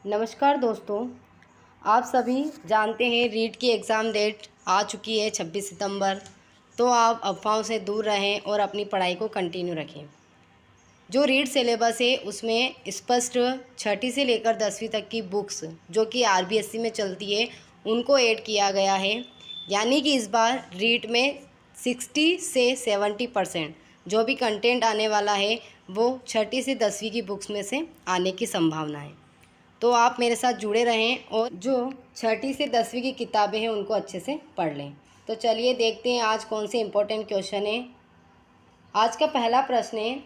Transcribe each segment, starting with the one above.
नमस्कार दोस्तों। आप सभी जानते हैं रीट की एग्ज़ाम डेट आ चुकी है 26 सितंबर। तो आप अफवाहों से दूर रहें और अपनी पढ़ाई को कंटिन्यू रखें। जो रीट सिलेबस है उसमें स्पष्ट छठी से लेकर 10वीं तक की बुक्स जो कि आरबीएससी में चलती है उनको ऐड किया गया है। यानी कि इस बार रीट में 60 से 70% जो भी कंटेंट आने वाला है वो छठी से 10वीं की बुक्स में से आने की संभावना है। तो आप मेरे साथ जुड़े रहें और जो छठी से 10वीं की किताबें हैं उनको अच्छे से पढ़ लें। तो चलिए देखते हैं आज कौन से इम्पोर्टेंट क्वेश्चन है। आज का पहला प्रश्न है,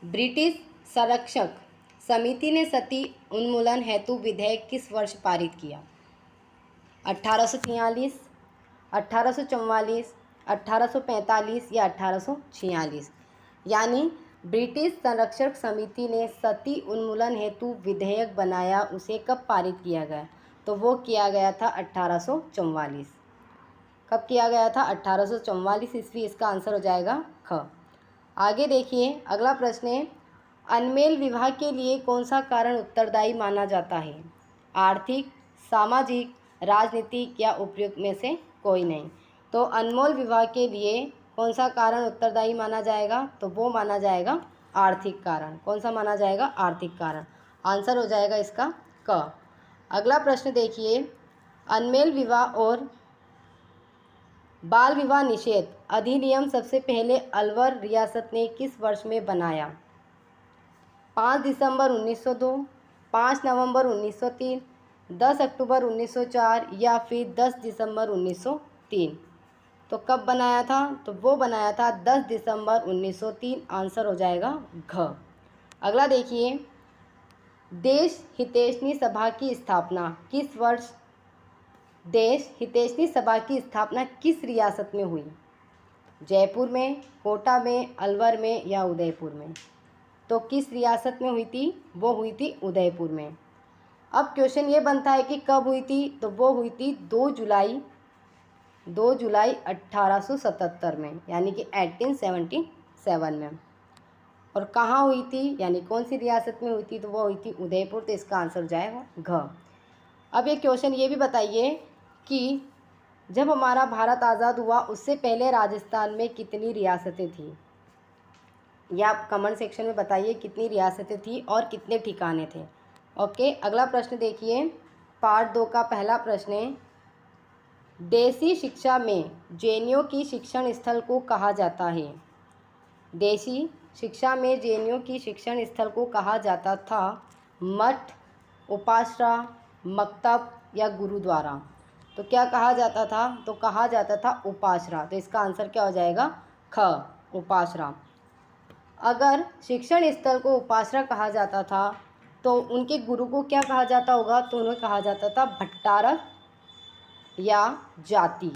ब्रिटिश संरक्षक समिति ने सती उन्मूलन हेतु विधेयक किस वर्ष पारित किया? 1843, 1844, 1845 या 1846। यानी ब्रिटिश संरक्षक समिति ने सती उन्मूलन हेतु विधेयक बनाया, उसे कब पारित किया गया? तो वो किया गया था 1844। कब किया गया था? 1844 ईस्वी। इसका आंसर हो जाएगा ख। आगे देखिए, अगला प्रश्न है, अनमेल विवाह के लिए कौन सा कारण उत्तरदायी माना जाता है? आर्थिक, सामाजिक, राजनीतिक या उपयुक्त में से कोई नहीं। तो अनमोल विवाह के लिए कौन सा कारण उत्तरदायी माना जाएगा? तो वो माना जाएगा आर्थिक कारण। कौन सा माना जाएगा? आर्थिक कारण। आंसर हो जाएगा इसका क। अगला प्रश्न देखिए, अनमेल विवाह और बाल विवाह निषेध अधिनियम सबसे पहले अलवर रियासत ने किस वर्ष में बनाया? 5 दिसंबर 1902, 5 नवंबर 1903, 10 अक्टूबर 1904 या फिर 10 दिसंबर 1903। तो कब बनाया था? तो वो बनाया था 10 दिसंबर 1903। आंसर हो जाएगा घ। अगला देखिए, देश हितैषणी सभा की स्थापना किस वर्ष? देश हितैषणी सभा की स्थापना किस रियासत में हुई? जयपुर में, कोटा में, अलवर में या उदयपुर में? तो किस रियासत में हुई थी? वो हुई थी उदयपुर में। अब क्वेश्चन ये बनता है कि कब हुई थी? तो वो हुई थी 2 जुलाई 1877 में, यानी कि 1877 में। और कहाँ हुई थी, यानी कौन सी रियासत में हुई थी? तो वो हुई थी उदयपुर। तो इसका आंसर हो जाएगा घ। अब ये क्वेश्चन ये भी बताइए कि जब हमारा भारत आज़ाद हुआ उससे पहले राजस्थान में कितनी रियासतें थी? ये आप कमेंट सेक्शन में बताइए कितनी रियासतें थी और कितने ठिकाने थे। ओके, अगला प्रश्न देखिए, पार्ट 2 का पहला प्रश्न है, देसी शिक्षा में जैनियों की शिक्षण स्थल को कहा जाता है? देसी शिक्षा में जैनियों की शिक्षण स्थल को कहा जाता था मठ, उपासना, मकतब या गुरुद्वारा? तो क्या कहा जाता था? तो कहा जाता था उपासना। तो इसका आंसर क्या हो जाएगा? ख, उपासना। अगर शिक्षण स्थल को उपासना कहा जाता था तो उनके गुरु को क्या कहा जाता होगा? तो उन्हें कहा जाता था भट्टारक या जाति।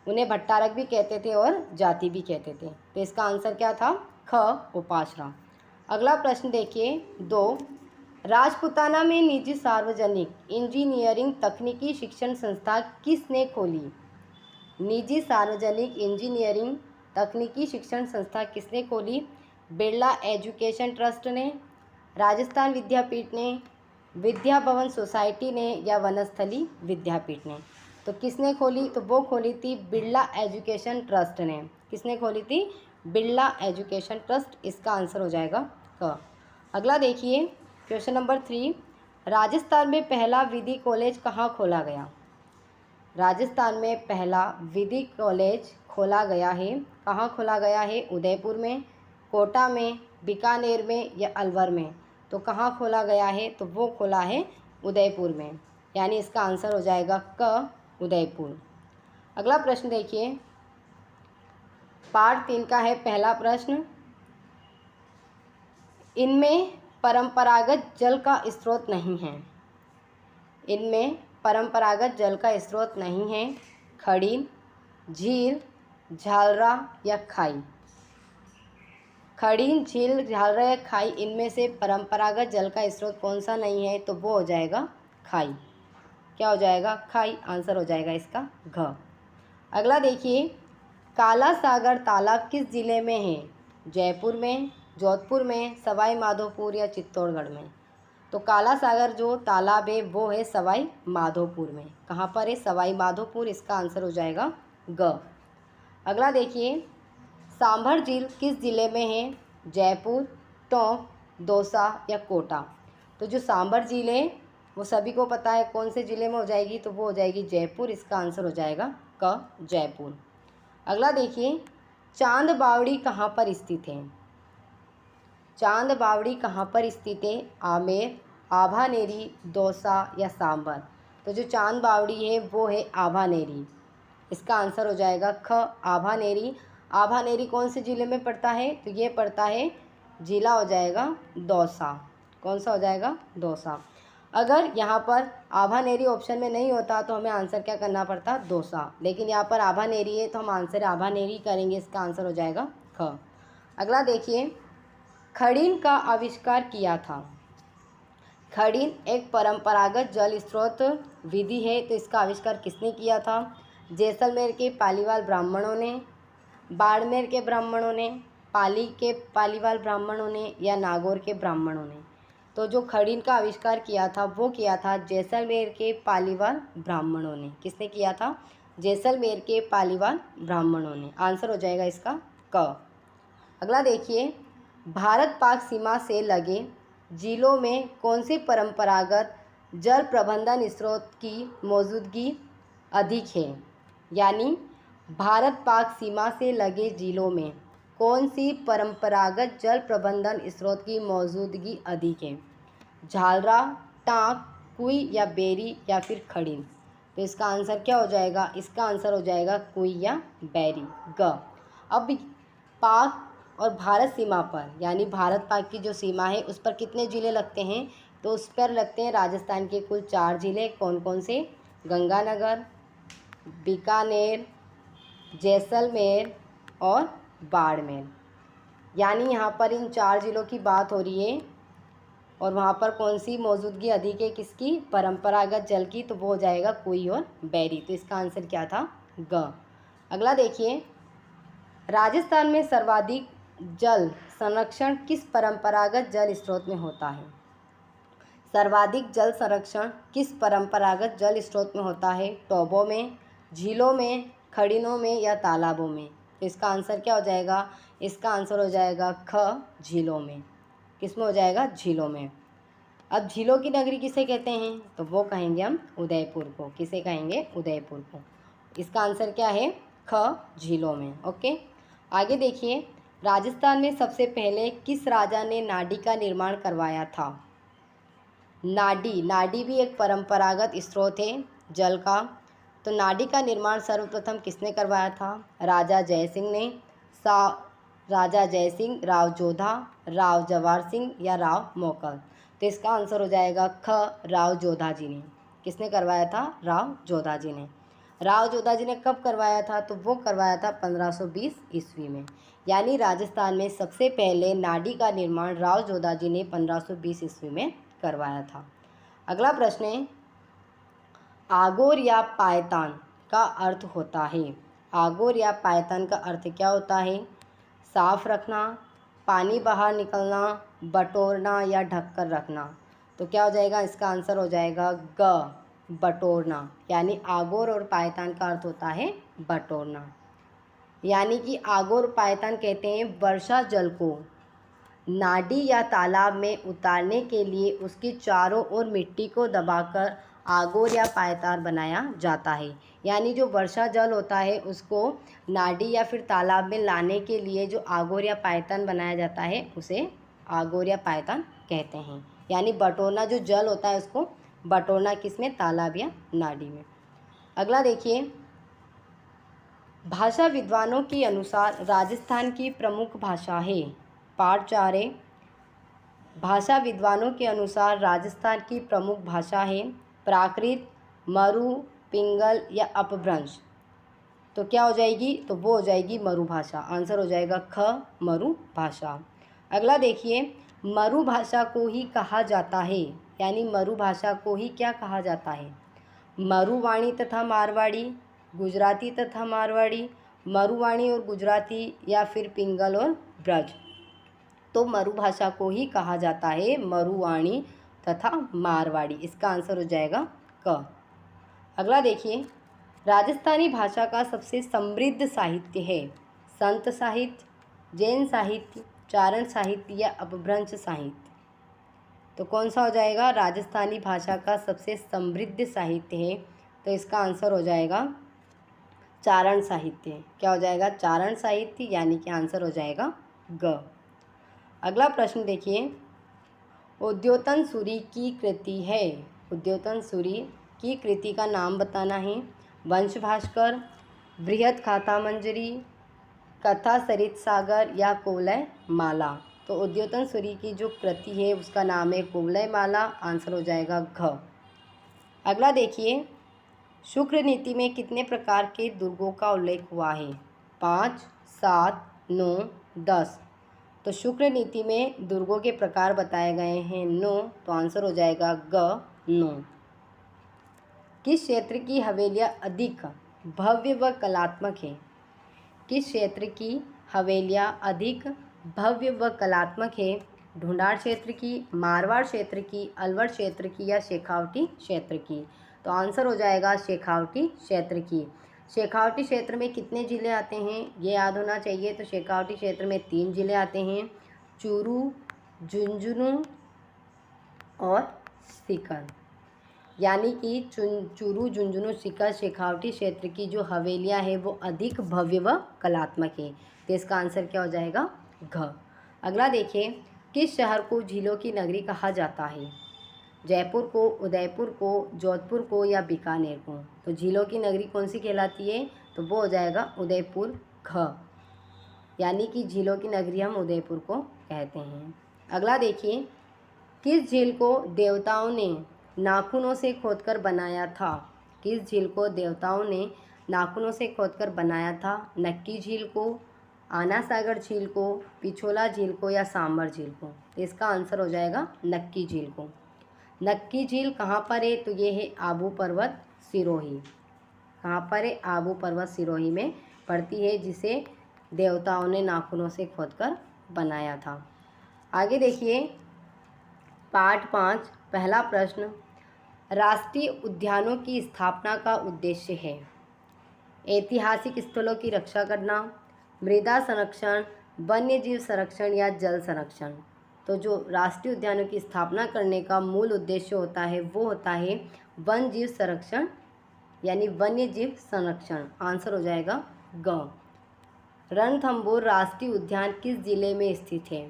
उन्हें भट्टारक भी कहते थे और जाति भी कहते थे। तो इसका आंसर क्या था? ख, उपासना। अगला प्रश्न देखिए 2, राजपुताना में निजी सार्वजनिक इंजीनियरिंग तकनीकी शिक्षण संस्था किसने खोली? निजी सार्वजनिक इंजीनियरिंग तकनीकी शिक्षण संस्था किसने खोली? बिरला एजुकेशन ट्रस्ट ने, राजस्थान विद्यापीठ ने, विद्या भवन सोसाइटी ने या वनस्थली विद्यापीठ ने? तो किसने खोली? तो वो खोली थी बिरला एजुकेशन ट्रस्ट ने। किसने खोली थी? Birla education trust. इसका आंसर हो जाएगा क। अगला देखिए, क्वेश्चन नंबर 3, राजस्थान में पहला विधि कॉलेज कहाँ खोला गया? राजस्थान में पहला विधि कॉलेज खोला गया है। कहाँ खोला गया है? उदयपुर में, कोटा में, बीकानेर में या अलवर में? तो कहाँ खोला गया है? तो वो खोला है उदयपुर में। यानी इसका आंसर हो जाएगा क, उदयपुर। अगला प्रश्न देखिए, पार्ट 3 का है पहला प्रश्न, इनमें परंपरागत जल का स्रोत नहीं है। इनमें परंपरागत जल का स्रोत नहीं है। खड़ी, झील, झालरा या खाई? खड़ी, झील, झालरा या खाई, इनमें से परंपरागत जल का स्रोत कौन सा नहीं है? तो वो हो जाएगा खाई। क्या हो जाएगा? खाई। आंसर हो जाएगा इसका घ। अगला देखिए, काला सागर तालाब किस जिले में है? जयपुर में, जोधपुर में, सवाई माधोपुर या चित्तौड़गढ़ में? तो काला सागर जो तालाब है वो है सवाई माधोपुर में। कहाँ पर है? सवाई माधोपुर। इसका आंसर हो जाएगा ग। अगला देखिए, सांभर झील किस ज़िले में है? जयपुर, टोंक, दौसा या कोटा। तो जो सांभर झील है वो सभी को पता है कौन से ज़िले में हो जाएगी, तो वो हो जाएगी जयपुर। इसका आंसर हो जाएगा क, जयपुर। अगला देखिए, चांद बावड़ी कहाँ पर स्थित है? चांद बावड़ी कहाँ पर स्थित है? आमेर, आभानेरी, दौसा या सांभर। तो जो चांद बावड़ी है वो है आभानेरी। इसका आंसर हो जाएगा ख, आभानेरी। आभानेरी कौन से ज़िले में पड़ता है? तो ये पड़ता है, जिला हो जाएगा दौसा। कौन सा हो जाएगा? दौसा। अगर यहाँ पर आभानेरी ऑप्शन में नहीं होता तो हमें आंसर क्या करना पड़ता? दौसा। लेकिन यहाँ पर आभानेरी है तो हम आंसर आभानेरी करेंगे। इसका आंसर हो जाएगा ख। अगला देखिए, खड़ीन का आविष्कार किया था। खड़ीन एक परंपरागत जल स्रोत विधि है, तो इसका आविष्कार किसने किया था? जैसलमेर के पालीवाल ब्राह्मणों ने, बाड़मेर के ब्राह्मणों ने, पाली के पालीवाल ब्राह्मणों ने या नागौर के ब्राह्मणों ने। तो जो खड़ीन का आविष्कार किया था वो किया था जैसलमेर के पालीवाल ब्राह्मणों ने। किसने किया था? जैसलमेर के पालीवाल ब्राह्मणों ने। आंसर हो जाएगा इसका क। अगला देखिए, भारत पाक सीमा से लगे जिलों में कौन से परंपरागत जल प्रबंधन स्रोत की मौजूदगी अधिक है? यानी भारत पाक सीमा से लगे जिलों में कौन सी परंपरागत जल प्रबंधन स्रोत की मौजूदगी अधिक है? झालरा, टांक, कुई या बेरी या फिर खड़ीन। तो इसका आंसर क्या हो जाएगा? इसका आंसर हो जाएगा कुई या बेरी, ग। अब पाक और भारत सीमा पर, यानी भारत पाक की जो सीमा है उस पर कितने ज़िले लगते हैं? तो उस पर लगते हैं राजस्थान के कुल 4 ज़िले। कौन कौन से? गंगानगर, बीकानेर, जैसलमेर और बाड़मेर। यानी यहाँ पर इन 4 ज़िलों की बात हो रही है और वहाँ पर कौन सी मौजूदगी अधिक है किसकी? परंपरागत जल की। तो वो हो जाएगा कुई और बेरी। तो इसका आंसर क्या था? ग। अगला देखिए, राजस्थान में सर्वाधिक जल संरक्षण किस परंपरागत जल स्रोत में होता है? सर्वाधिक जल संरक्षण किस परंपरागत जल स्रोत में होता है? टोबों में, झीलों में, खड़ीनों में या तालाबों में। तो इसका आंसर क्या हो जाएगा? इसका आंसर हो जाएगा ख, झीलों में। किस में हो जाएगा? झीलों में। अब झीलों की नगरी किसे कहते हैं? तो वो कहेंगे हम उदयपुर को। किसे कहेंगे? उदयपुर को। इसका आंसर क्या है? ख, झीलों में। ओके, आगे देखिए, राजस्थान में सबसे पहले किस राजा ने नाडी का निर्माण करवाया था? नाडी भी एक परंपरागत स्रोत है जल का। तो नाडी का निर्माण सर्वप्रथम किसने करवाया था? राजा जयसिंह ने, राजा जयसिंह, राव जोधा, राव जवाहर सिंह या राव मोकल। तो इसका आंसर हो जाएगा ख, राव जोधा जी ने। किसने करवाया था? राव जोधा जी ने। राव जोधा जी ने कब करवाया था? तो वो करवाया था 1520 ईस्वी में। यानी राजस्थान में सबसे पहले नाडी का निर्माण राव जोधा जी ने 1520 ईस्वी में करवाया था। अगला प्रश्न है, आगोर या पायतान का अर्थ होता है? आगोर या पायतान का अर्थ क्या होता है? साफ रखना, पानी बाहर निकलना, बटोरना या ढककर रखना। तो क्या हो जाएगा? इसका आंसर हो जाएगा ग, बटोरना। यानी आगोर और पायतान का अर्थ होता है बटोरना। यानी कि आगोर और पायतान कहते हैं वर्षा जल को नाडी या तालाब में उतारने के लिए उसकी चारों ओर मिट्टी को दबाकर आगोर या पायतान बनाया जाता है। यानी जो वर्षा जल होता है उसको नाडी या फिर तालाब में लाने के लिए जो आगोर या पायतान बनाया जाता है उसे आगोर या पायतान कहते हैं। यानी बटोरना जो जल होता है उसको बटोरना किसमें? तालाब या नाडी में। अगला देखिए, भाषा विद्वानों के अनुसार राजस्थान की प्रमुख भाषा है। पार्ट 4 है। भाषा विद्वानों के अनुसार राजस्थान की प्रमुख भाषा है प्राकृत, मरु, पिंगल या अपभ्रंश। तो क्या हो जाएगी? तो वो हो जाएगी मरु भाषा। आंसर हो जाएगा ख, मरु भाषा। अगला देखिए, मरु भाषा को ही कहा जाता है, यानी मरु भाषा को ही क्या कहा जाता है? मरुवाणी तथा मारवाड़ी, गुजराती तथा मारवाड़ी, मरुवाणी और गुजराती या फिर पिंगल और ब्रज। तो मरु भाषा को ही कहा जाता है मरुवाणी तथा मारवाड़ी। इसका आंसर हो जाएगा क। अगला देखिए, राजस्थानी भाषा का सबसे समृद्ध साहित्य है संत साहित्य, जैन साहित्य, चारण साहित्य या अपभ्रंश साहित्य। तो कौन सा हो जाएगा? राजस्थानी भाषा का सबसे समृद्ध साहित्य है, तो इसका आंसर हो जाएगा चारण साहित्य। क्या हो जाएगा? चारण साहित्य, यानी कि आंसर हो जाएगा ग। अगला प्रश्न देखिए, उद्योतन सूरि की कृति है। उद्योतन सूरि की कृति का नाम बताना है। वंश भास्कर, बृहत खाता मंजरी, कथा सरित सागर या कुवलय माला। तो उद्योतन सूरि की जो कृति है उसका नाम है कुवलय माला। आंसर हो जाएगा घ। अगला देखिए, शुक्र नीति में कितने प्रकार के दुर्गों का उल्लेख हुआ है? 5, 7, 9, 10। तो शुक्र नीति में दुर्गों के प्रकार बताए गए हैं 9, तो आंसर हो जाएगा ग 9। किस क्षेत्र की हवेलियाँ अधिक भव्य व कलात्मक है? किस क्षेत्र की हवेलियाँ अधिक भव्य व कलात्मक है? ढूंढाड़ क्षेत्र की, मारवाड़ क्षेत्र की, अलवर क्षेत्र की या शेखावटी क्षेत्र की। तो आंसर हो जाएगा शेखावटी क्षेत्र की। शेखावटी क्षेत्र में कितने ज़िले आते हैं ये याद होना चाहिए। तो शेखावटी क्षेत्र में 3 ज़िले आते हैं, चूरू, झुंझुनू और सीकर। यानी कि चूरू, झुंझुनू, सीकर शेखावटी क्षेत्र की जो हवेलियाँ हैं वो अधिक भव्य व कलात्मक है। तो इसका आंसर क्या हो जाएगा? घ। अगला देखिए, किस शहर को झीलों की नगरी कहा जाता है? जयपुर को, उदयपुर को, जोधपुर को या बीकानेर को। तो झीलों की नगरी कौन सी कहलाती है? तो वो हो जाएगा उदयपुर। घ, यानी कि झीलों की नगरी हम उदयपुर को कहते हैं। अगला देखिए, किस झील को देवताओं ने नाखूनों से खोदकर बनाया था? किस झील को देवताओं ने नाखूनों से खोदकर बनाया था? नक्की झील को, आना सागर झील को, पिछोला झील को या सांबर झील को। तो इसका आंसर हो जाएगा नक्की झील को। नक्की झील कहाँ पर है? तो ये है आबू पर्वत सिरोही। कहाँ पर है? आबू पर्वत सिरोही में पड़ती है, जिसे देवताओं ने नाखूनों से खोदकर बनाया था। आगे देखिए, पाठ 5 पहला प्रश्न, राष्ट्रीय उद्यानों की स्थापना का उद्देश्य है? ऐतिहासिक स्थलों की रक्षा करना, मृदा संरक्षण, वन्य जीव संरक्षण या जल संरक्षण। तो जो राष्ट्रीय उद्यानों की स्थापना करने का मूल उद्देश्य होता है वो होता है वन्य जीव संरक्षण, यानी वन्य जीव संरक्षण। आंसर हो जाएगा ग। रणथंभौर राष्ट्रीय उद्यान किस जिले में स्थित है?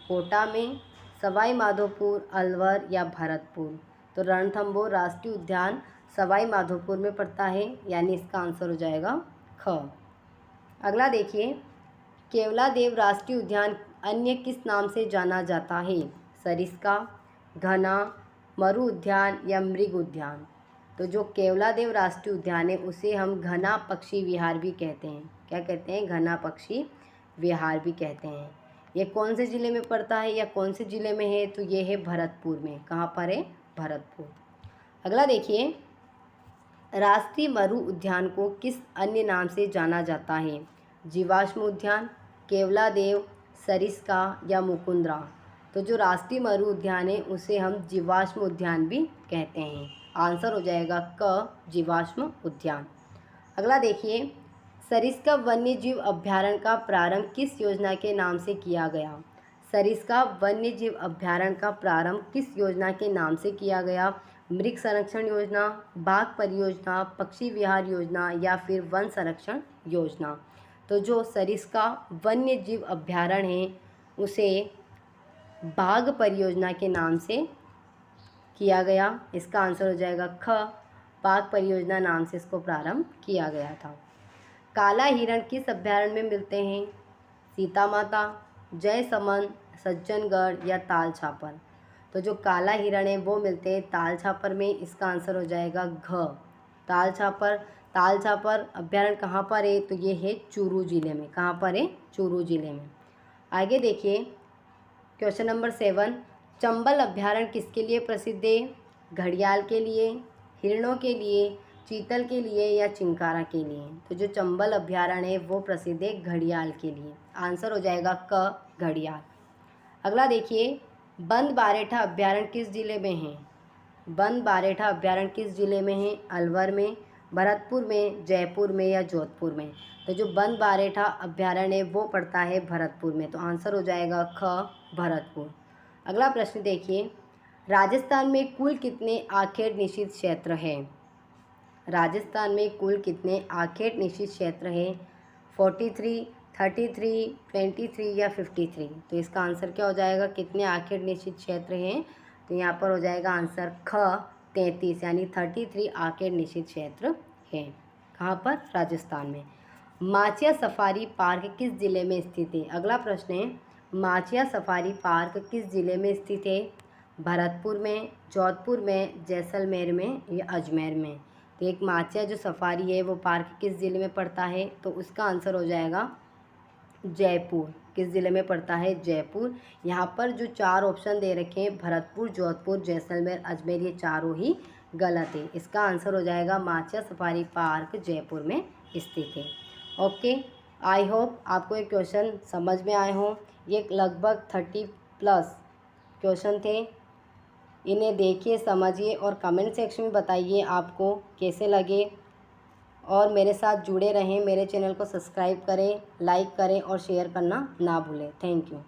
कोटा में, सवाई माधोपुर, अलवर या भरतपुर। तो रणथंभौर राष्ट्रीय उद्यान सवाई माधोपुर में पड़ता है, यानी इसका आंसर हो जाएगा ख। अगला देखिए, केवलादेव राष्ट्रीय उद्यान अन्य किस नाम से जाना जाता है? सरिस्का, घना, मरु उद्यान या मृग उद्यान। तो जो केवलादेव राष्ट्रीय उद्यान है उसे हम घना पक्षी विहार भी कहते हैं। क्या कहते हैं? घना पक्षी विहार भी कहते हैं। ये कौन से ज़िले में पड़ता है या कौन से ज़िले में है? तो ये है भरतपुर में। कहाँ पर है? भरतपुर। अगला देखिए, राष्ट्रीय मरु उद्यान को किस अन्य नाम से जाना जाता है? जीवाश्म उद्यान, केवलादेव, सरिस्का या मुकुंदरा। तो जो राष्ट्रीय मरु उद्यान है उसे हम जीवाश्म उद्यान भी कहते हैं। आंसर हो जाएगा क, जीवाश्म उद्यान। अगला देखिए, सरिस्का वन्य जीव अभ्यारण्य का प्रारंभ किस योजना के नाम से किया गया? सरिस्का वन्य जीव अभ्यारण्य का प्रारंभ किस योजना के नाम से किया गया? मृग संरक्षण योजना, बाघ परियोजना, पक्षी विहार योजना या फिर वन संरक्षण योजना। तो जो सरिस्का वन्य जीव अभ्यारण्य है उसे बाघ परियोजना के नाम से किया गया। इसका आंसर हो जाएगा ख, बाघ परियोजना नाम से इसको प्रारंभ किया गया था। काला हिरण किस अभ्यारण्य में मिलते हैं? सीता माता, जयसमंद, सज्जनगढ़ या ताल छापर। तो जो काला हिरण है वो मिलते हैं ताल छापर में। इसका आंसर हो जाएगा घ, ताल छापर। ताल छापर अभ्यारण्य कहाँ पर है? तो ये है चूरू जिले में। कहाँ पर है? चूरू जिले में। आगे देखिए, क्वेश्चन नंबर 7, चंबल अभ्यारण्य किसके लिए प्रसिद्ध है? घड़ियाल के लिए, हिरणों के लिए, चीतल के लिए या चिंकारा के लिए। तो जो चंबल अभ्यारण्य है वो प्रसिद्ध है घड़ियाल के लिए। आंसर हो जाएगा क, घड़ियाल। अगला देखिए, बंद बारेठा अभ्यारण्य किस जिले में है? बंद बारेठा अभ्यारण्य किस जिले में है? अलवर में, भरतपुर में, जयपुर में या जोधपुर में? तो जो बंद बारेठा अभ्यारण्य है वो पड़ता है भरतपुर में, तो आंसर हो जाएगा ख भरतपुर। अगला प्रश्न देखिए, राजस्थान में कुल कितने आखेट निषिद्ध क्षेत्र हैं? राजस्थान में कुल कितने आखेट निषिद्ध क्षेत्र हैं? 43, 33, 23 या 53? तो इसका आंसर क्या हो जाएगा? कितने आखेट निषिद्ध क्षेत्र हैं? तो यहाँ पर हो जाएगा आंसर ख 33, यानी 33 आखेट निषिद्ध क्षेत्र हैं। कहाँ पर? राजस्थान में। माचिया सफारी पार्क किस जिले में स्थित है? अगला प्रश्न है, माचिया सफारी पार्क किस जिले में स्थित है? भरतपुर में, जोधपुर में, जैसलमेर में या अजमेर में? तो एक माचिया जो सफारी है वो पार्क किस ज़िले में पड़ता है? तो उसका आंसर हो जाएगा जयपुर। किस ज़िले में पड़ता है? जयपुर। यहाँ पर जो 4 ऑप्शन दे रखे हैं, भरतपुर, जोधपुर, जैसलमेर, अजमेर, ये चारों ही गलत है। इसका आंसर हो जाएगा माचिया सफारी पार्क जयपुर में स्थित है। ओके, आई होप आपको ये क्वेश्चन समझ में आए हों। ये लगभग 30+ क्वेश्चन थे। इन्हें देखिए, समझिए और कमेंट सेक्शन में बताइए आपको कैसे लगे। और मेरे साथ जुड़े रहें, मेरे चैनल को सब्सक्राइब करें, लाइक करें और शेयर करना ना भूलें। Thank you.